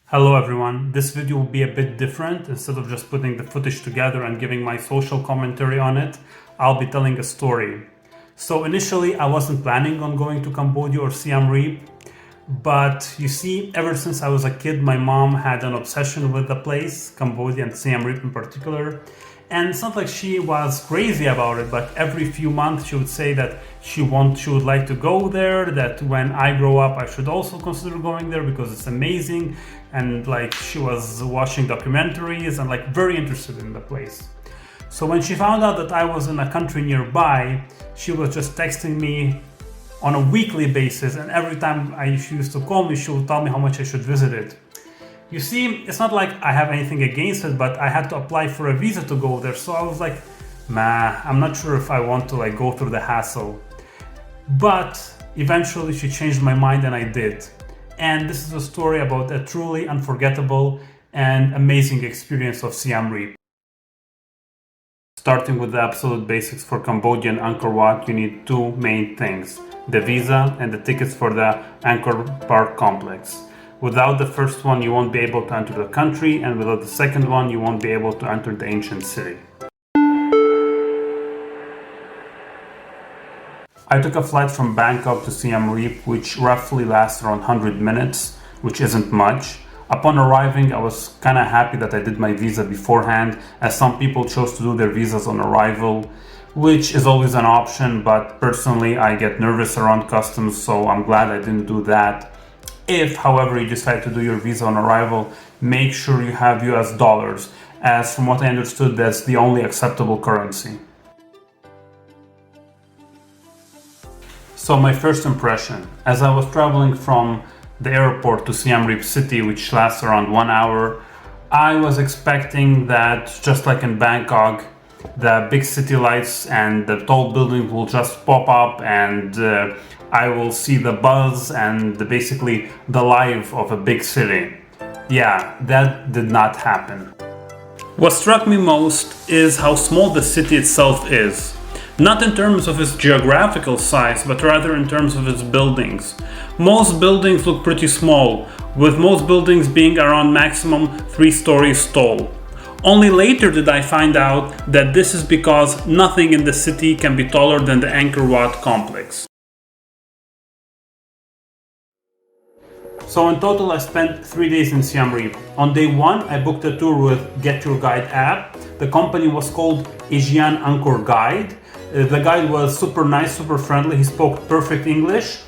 Hello everyone, this video will be a bit different. Instead of just putting the footage together and giving my social commentary on it, I'll be telling a story. So initially I wasn't planning on going to Cambodia or Siem Reap, but you see, ever since I was a kid, my mom had an obsession with the place, Cambodia and Siem Reap in particular. And it's not like she was crazy about it, but every few months she would say that she would like to go there, that when I grow up I should also consider going there because it's amazing. And like she was watching documentaries and like very interested in the place. So when she found out that I was in a country nearby, she was just texting me on a weekly basis, and every time she used to call me, she would tell me how much I should visit it. You see, it's not like I have anything against it, but I had to apply for a visa to go there. So I was like, I'm not sure if I want to like go through the hassle. But eventually she changed my mind and I did. And this is a story about a truly unforgettable and amazing experience of Siem Reap. Starting with the absolute basics for Cambodia and Angkor Wat, you need two main things: the visa and the tickets for the Angkor Park complex. Without the first one, you won't be able to enter the country, and without the second one, you won't be able to enter the ancient city. I took a flight from Bangkok to Siem Reap, which roughly lasts around 100 minutes, which isn't much. Upon arriving, I was kind of happy that I did my visa beforehand, as some people chose to do their visas on arrival, which is always an option, but personally I get nervous around customs, so I'm glad I didn't do that. If, however, you decide to do your visa on arrival, make sure you have US dollars, as from what I understood, that's the only acceptable currency. So my first impression, as I was traveling from the airport to Siem Reap city, which lasts around 1 hour, I was expecting that, just like in Bangkok, the big city lights and the tall buildings will just pop up and I will see the buzz and basically the life of a big city. Yeah, that did not happen. What struck me most is how small the city itself is. Not in terms of its geographical size, but rather in terms of its buildings. Most buildings look pretty small, with most buildings being around maximum 3 stories tall. Only later did I find out that this is because nothing in the city can be taller than the Angkor Wat complex. So in total I spent 3 days in Siem Reap. On day 1 I booked a tour with Get Your Guide app. The company was called Asian Angkor Guide. The guide was super nice, super friendly. He spoke perfect English.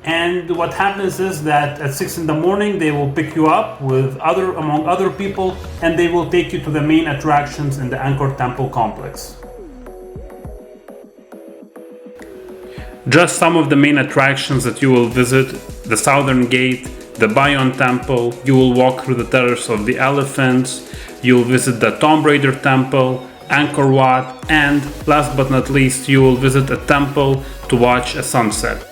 And what happens is that at 6 in the morning they will pick you up among other people, and they will take you to the main attractions in the Angkor Temple complex. Just some of the main attractions that you will visit: the Southern Gate, the Bayon Temple, you will walk through the terrace of the elephants, you'll visit the Tomb Raider Temple, Angkor Wat, and last but not least, you will visit a temple to watch a sunset.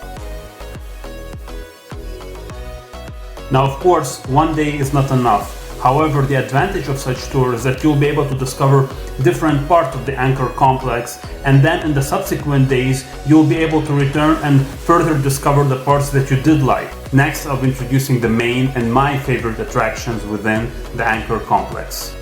Now, of course, one day is not enough. However, the advantage of such tours is that you'll be able to discover different parts of the Angkor complex, and then in the subsequent days, you'll be able to return and further discover the parts that you did like. Next, I'll be introducing the main and my favorite attractions within the Angkor complex.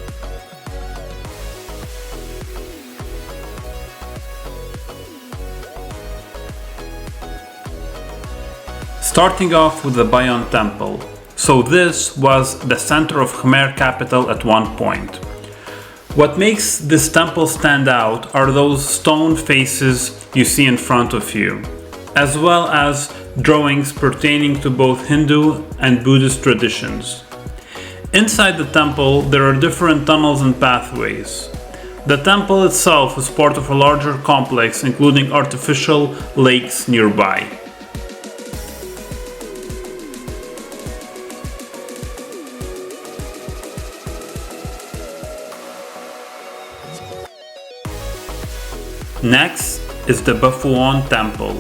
Starting off with the Bayon Temple. So this was the center of Khmer capital at one point. What makes this temple stand out are those stone faces you see in front of you, as well as drawings pertaining to both Hindu and Buddhist traditions. Inside the temple there are different tunnels and pathways. The temple itself is part of a larger complex including artificial lakes nearby. Next is the Bafuon Temple.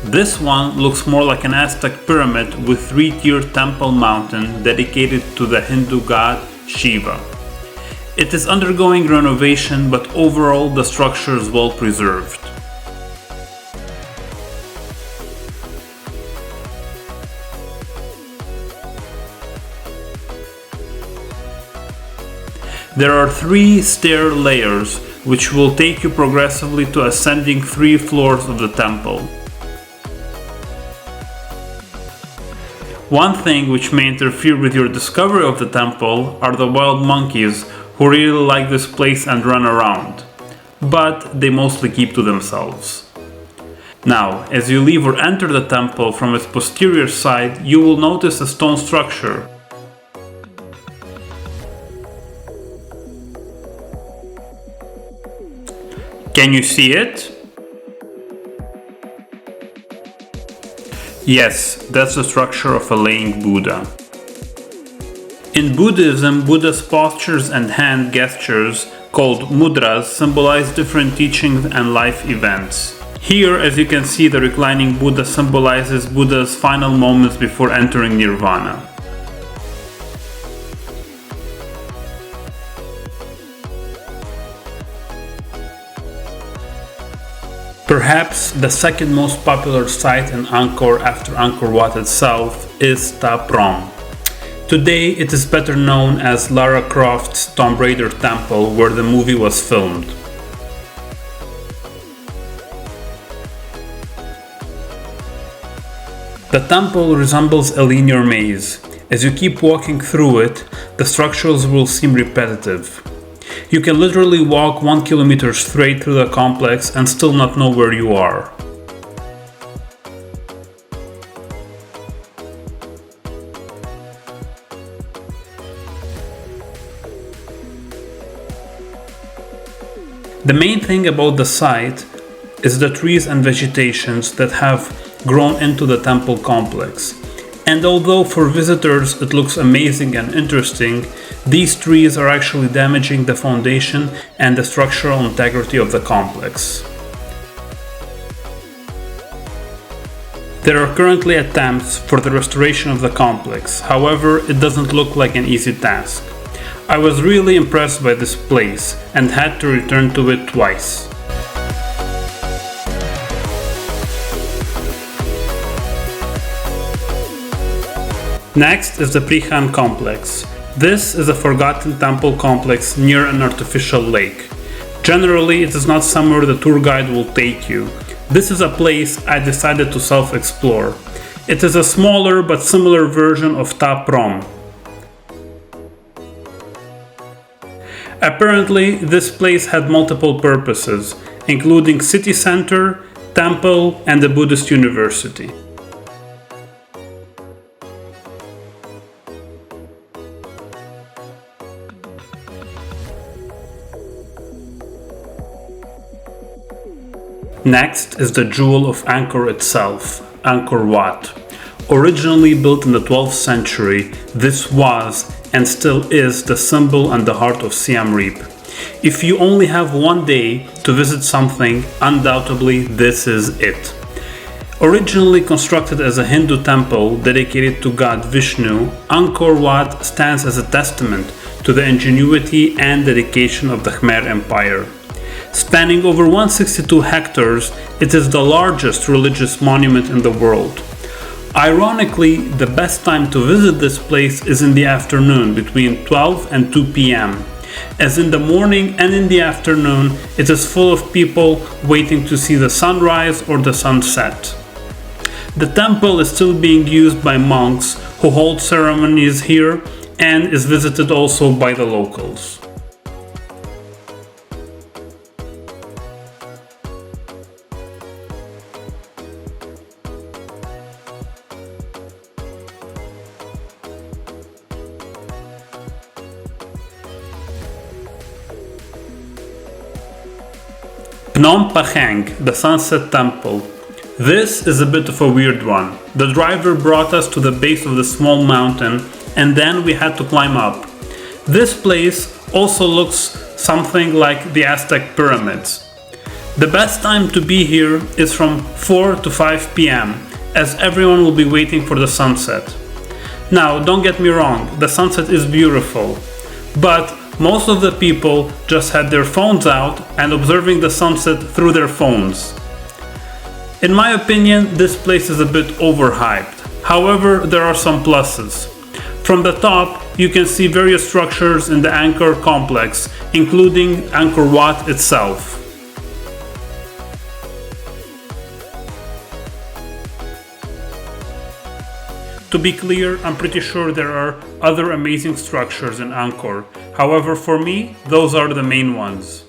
This one looks more like an Aztec pyramid with 3-tiered temple mountain dedicated to the Hindu god Shiva. It is undergoing renovation, but overall the structure is well preserved. There are 3 stair layers, which will take you progressively to ascending 3 floors of the temple. One thing which may interfere with your discovery of the temple are the wild monkeys who really like this place and run around, but they mostly keep to themselves. Now, as you leave or enter the temple from its posterior side, you will notice a stone structure. Can you see it? Yes, that's the structure of a laying Buddha. In Buddhism, Buddha's postures and hand gestures, called mudras, symbolize different teachings and life events. Here, as you can see, the reclining Buddha symbolizes Buddha's final moments before entering nirvana. Perhaps the second most popular site in Angkor after Angkor Wat itself is Ta Prohm. Today it is better known as Lara Croft's Tomb Raider temple, where the movie was filmed. The temple resembles a linear maze. As you keep walking through it, the structures will seem repetitive. You can literally walk 1 kilometer straight through the complex and still not know where you are. The main thing about the site is the trees and vegetations that have grown into the temple complex. And although for visitors it looks amazing and interesting, these trees are actually damaging the foundation and the structural integrity of the complex. There are currently attempts for the restoration of the complex, however, it doesn't look like an easy task. I was really impressed by this place and had to return to it twice. Next is the Prihan complex. This is a forgotten temple complex near an artificial lake. Generally, it is not somewhere the tour guide will take you. This is a place I decided to self-explore. It is a smaller but similar version of Ta Prohm. Apparently, this place had multiple purposes, including city center, temple, and a Buddhist university. Next is the jewel of Angkor itself, Angkor Wat. Originally built in the 12th century, this was and still is the symbol and the heart of Siem Reap. If you only have one day to visit something, undoubtedly this is it. Originally constructed as a Hindu temple dedicated to God Vishnu, Angkor Wat stands as a testament to the ingenuity and dedication of the Khmer Empire. Spanning over 162 hectares, it is the largest religious monument in the world. Ironically, the best time to visit this place is in the afternoon, between 12 and 2 p.m. As in the morning and in the afternoon, it is full of people waiting to see the sunrise or the sunset. The temple is still being used by monks who hold ceremonies here and is visited also by the locals. Phnom Penh, the Sunset Temple. This is a bit of a weird one. The driver brought us to the base of the small mountain and then we had to climb up. This place also looks something like the Aztec pyramids. The best time to be here is from 4 to 5 p.m. as everyone will be waiting for the sunset. Now, don't get me wrong, the sunset is beautiful, but most of the people just had their phones out and observing the sunset through their phones. In my opinion, this place is a bit overhyped. However, there are some pluses. From the top, you can see various structures in the Angkor complex, including Angkor Wat itself. To be clear, I'm pretty sure there are other amazing structures in Angkor. However, for me, those are the main ones.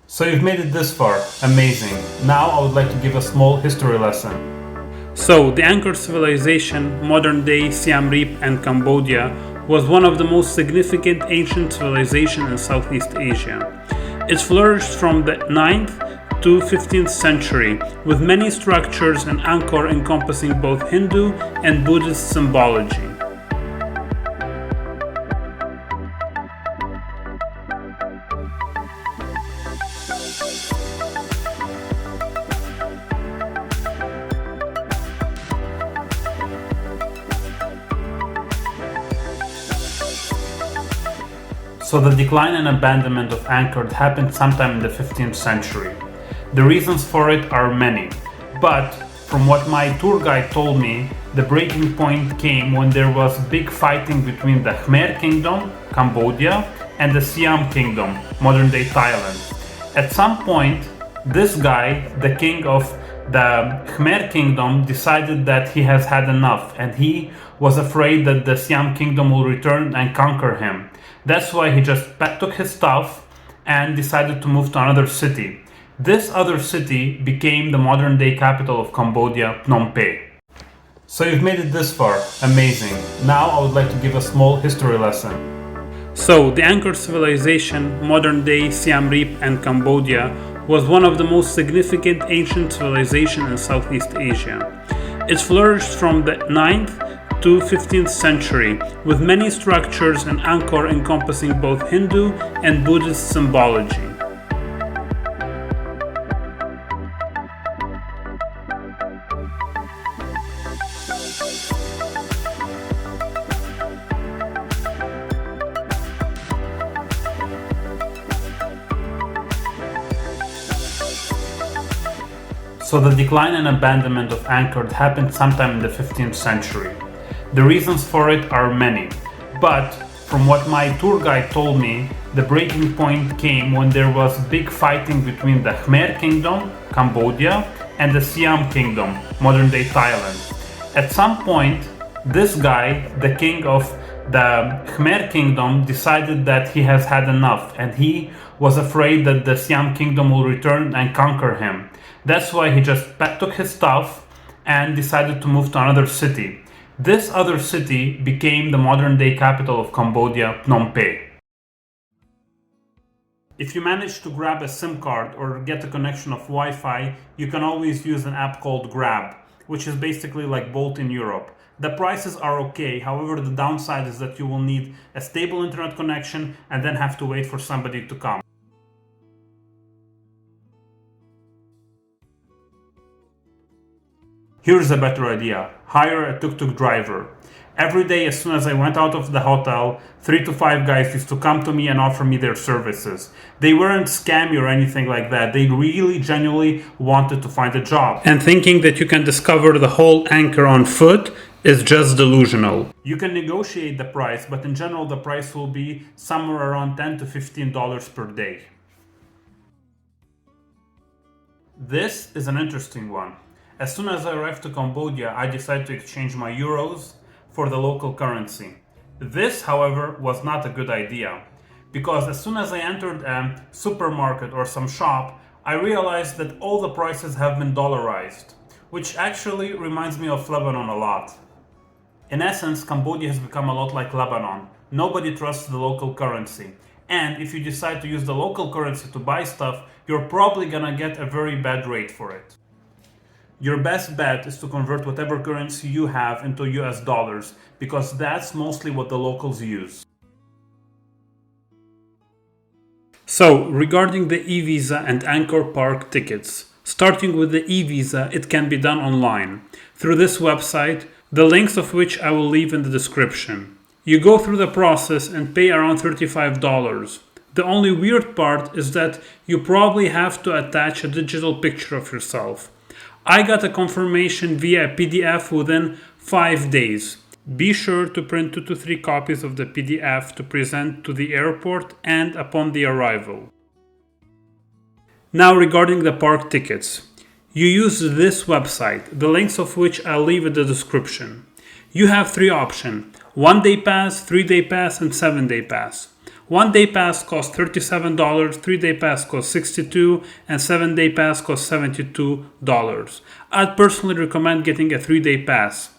So you've made it this far. Amazing. Now I would like to give a small history lesson. So the Angkor civilization, modern day Siem Reap and Cambodia, was one of the most significant ancient civilizations in Southeast Asia. It flourished from the 9th to 15th century, with many structures in Angkor encompassing both Hindu and Buddhist symbology. So the decline and abandonment of Angkor happened sometime in the 15th century. The reasons for it are many, but from what my tour guide told me, the breaking point came when there was big fighting between the Khmer Kingdom, Cambodia, and the Siam Kingdom, modern-day Thailand. At some point, this guy, the king of the Khmer Kingdom, decided that he has had enough, and he was afraid that the Siam Kingdom will return and conquer him. That's why he just took his stuff and decided to move to another city. This other city became the modern-day capital of Cambodia, Phnom Penh. So you've made it this far. Amazing. Now I would like to give a small history lesson. So the Angkor civilization, modern-day Siem Reap and Cambodia, was one of the most significant ancient civilizations in Southeast Asia. It flourished from the 9th to 15th century, with many structures in Angkor encompassing both Hindu and Buddhist symbology. So the decline and abandonment of Angkor happened sometime in the 15th century. The reasons for it are many, but from what my tour guide told me, the breaking point came when there was big fighting between the Khmer Kingdom, Cambodia, and the Siam Kingdom, modern-day Thailand. At some point, this guy, the king of the Khmer Kingdom, decided that he has had enough, and he was afraid that the Siam Kingdom will return and conquer him. That's why he just took his stuff and decided to move to another city. This other city became the modern-day capital of Cambodia, Phnom Penh. If you manage to grab a SIM card or get a connection of Wi-Fi, you can always use an app called Grab, which is basically like Bolt in Europe. The prices are okay, however the downside is that you will need a stable internet connection and then have to wait for somebody to come. Here's a better idea. Hire a tuk-tuk driver. Every day as soon as I went out of the hotel, 3 to 5 guys used to come to me and offer me their services. They weren't scammy or anything like that. They really genuinely wanted to find a job. And thinking that you can discover the whole Angkor on foot is just delusional. You can negotiate the price, but in general the price will be somewhere around $10 to $15 per day. This is an interesting one. As soon as I arrived to Cambodia, I decided to exchange my euros for the local currency. This, however, was not a good idea, because as soon as I entered a supermarket or some shop, I realized that all the prices have been dollarized, which actually reminds me of Lebanon a lot. In essence, Cambodia has become a lot like Lebanon. Nobody trusts the local currency. And if you decide to use the local currency to buy stuff, you're probably gonna get a very bad rate for it. Your best bet is to convert whatever currency you have into US dollars, because that's mostly what the locals use. So, regarding the e-visa and Angkor Park tickets, starting with the e-visa, it can be done online through this website, the links of which I will leave in the description. You go through the process and pay around $35. The only weird part is that you probably have to attach a digital picture of yourself. I got a confirmation via PDF within 5 days. Be sure to print 2 to 3 copies of the PDF to present to the airport and upon the arrival. Now regarding the park tickets. You use this website, the links of which I'll leave in the description. You have 3 options: 1-day pass, 3-day pass, and 7-day pass. 1-day pass costs $37, 3-day pass costs $62, and 7-day pass costs $72. I'd personally recommend getting a 3-day pass.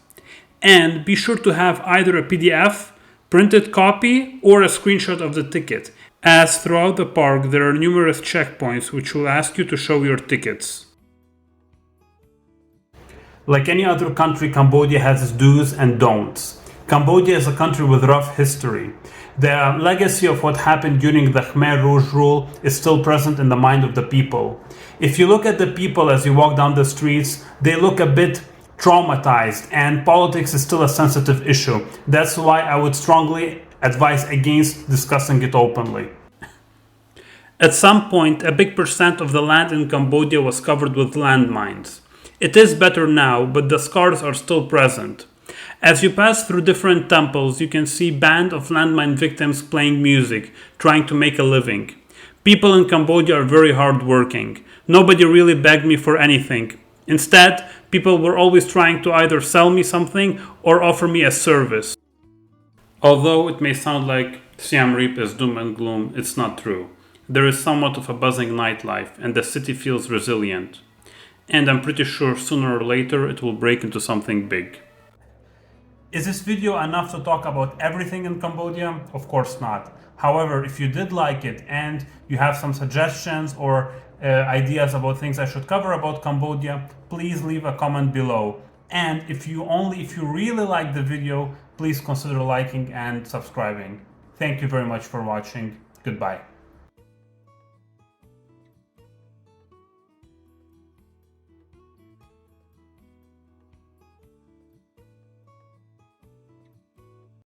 And be sure to have either a PDF, printed copy, or a screenshot of the ticket, as throughout the park there are numerous checkpoints which will ask you to show your tickets. Like any other country, Cambodia has its do's and don'ts. Cambodia is a country with rough history. The legacy of what happened during the Khmer Rouge rule is still present in the mind of the people. If you look at the people as you walk down the streets, they look a bit traumatized, and politics is still a sensitive issue. That's why I would strongly advise against discussing it openly. At some point, a big percent of the land in Cambodia was covered with landmines. It is better now, but the scars are still present. As you pass through different temples, you can see bands of landmine victims playing music, trying to make a living. People in Cambodia are very hardworking. Nobody really begged me for anything. Instead, people were always trying to either sell me something or offer me a service. Although it may sound like Siem Reap is doom and gloom, it's not true. There is somewhat of a buzzing nightlife, and the city feels resilient. And I'm pretty sure sooner or later it will break into something big. Is this video enough to talk about everything in Cambodia? Of course not. However, if you did like it and you have some suggestions or ideas about things I should cover about Cambodia, please leave a comment below. And if you really like the video, please consider liking and subscribing. Thank you very much for watching. Goodbye.